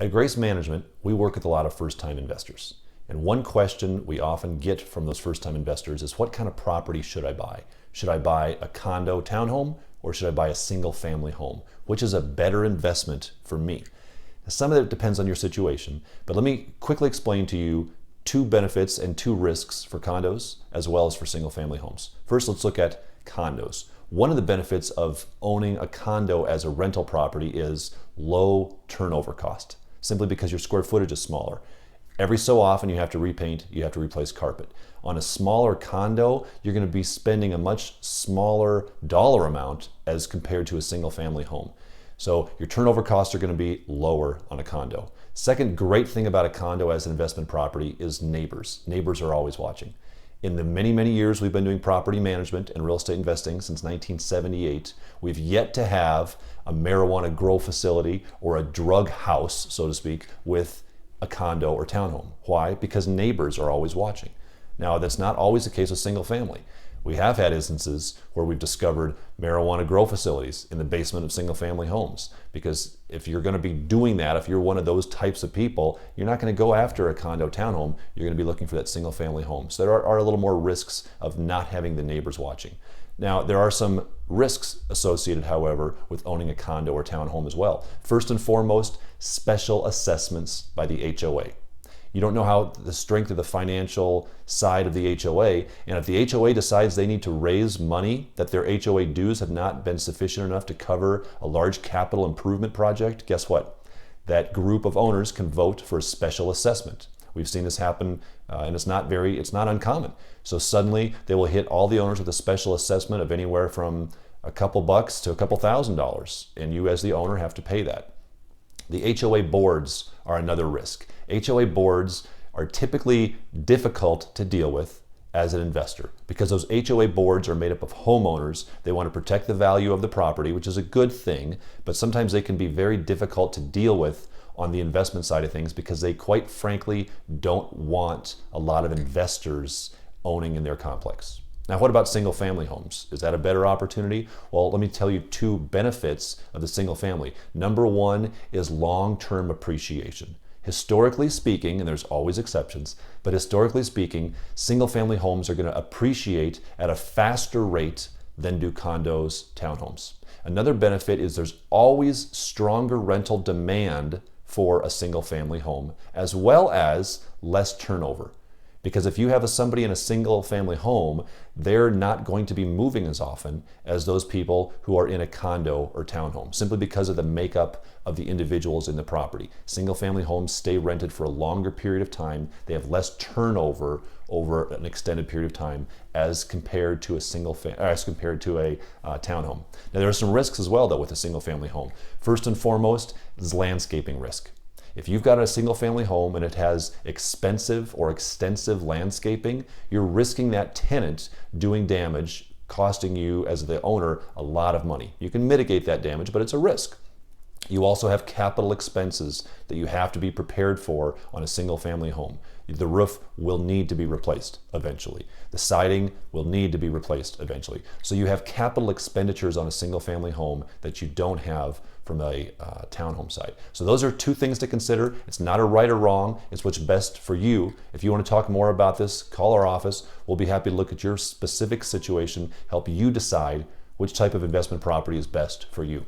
At Grace Management, we work with a lot of first-time investors. And one question we often get from those first-time investors is, what kind of property should I buy? Should I buy a condo townhome or should I buy a single-family home? Which is a better investment for me? Some of it depends on your situation, but let me quickly explain to you two benefits and two risks for condos as well as for single-family homes. First, let's look at condos. One of the benefits of owning a condo as a rental property is low turnover cost, simply because your square footage is smaller. Every so often you have to repaint, you have to replace carpet. On a smaller condo, you're going to be spending a much smaller dollar amount as compared to a single family home. So your turnover costs are going to be lower on a condo. Second great thing about a condo as an investment property is neighbors. Neighbors are always watching. In the many, many years we've been doing property management and real estate investing since 1978, we've yet to have a marijuana grow facility or a drug house, so to speak, with a condo or townhome. Why? Because neighbors are always watching. Now, that's not always the case with single family. We have had instances where we've discovered marijuana grow facilities in the basement of single family homes, because if you're going to be doing that, if you're one of those types of people, you're not going to go after a condo townhome, you're going to be looking for that single family home. So there are a little more risks of not having the neighbors watching. Now, there are some risks associated, however, with owning a condo or townhome as well. First and foremost, special assessments by the HOA. You don't know how the strength of the financial side of the HOA, and if the HOA decides they need to raise money, that their HOA dues have not been sufficient enough to cover a large capital improvement project, guess what? That group of owners can vote for a special assessment. We've seen this happen, and it's not uncommon. So suddenly they will hit all the owners with a special assessment of anywhere from a couple bucks to a couple $1,000, and you as the owner have to pay that. The HOA boards are another risk. HOA boards are typically difficult to deal with as an investor because those HOA boards are made up of homeowners. They want to protect the value of the property, which is a good thing, but sometimes they can be very difficult to deal with on the investment side of things because they quite frankly don't want a lot of investors owning in their complex. Now, what about single family homes? Is that a better opportunity? Well, let me tell you two benefits of the single family. Number one is long-term appreciation. Historically speaking, and there's always exceptions, but historically speaking, single family homes are going to appreciate at a faster rate than do condos, townhomes. Another benefit is there's always stronger rental demand for a single family home, as well as less turnover. Because if you have somebody in a single family home, they're not going to be moving as often as those people who are in a condo or townhome, simply because of the makeup of the individuals in the property. Single family homes stay rented for a longer period of time. They have less turnover over an extended period of time as compared to a townhome. Now, there are some risks as well, though, with a single family home. First and foremost is landscaping risk. If you've got a single family home and it has expensive or extensive landscaping, you're risking that tenant doing damage, costing you as the owner a lot of money. You can mitigate that damage, but it's a risk. You also have capital expenses that you have to be prepared for on a single family home. The roof will need to be replaced eventually. The siding will need to be replaced eventually. So you have capital expenditures on a single family home that you don't have from a townhome side. So those are two things to consider. It's not a right or wrong. It's what's best for you. If you want to talk more about this, call our office. We'll be happy to look at your specific situation, help you decide which type of investment property is best for you.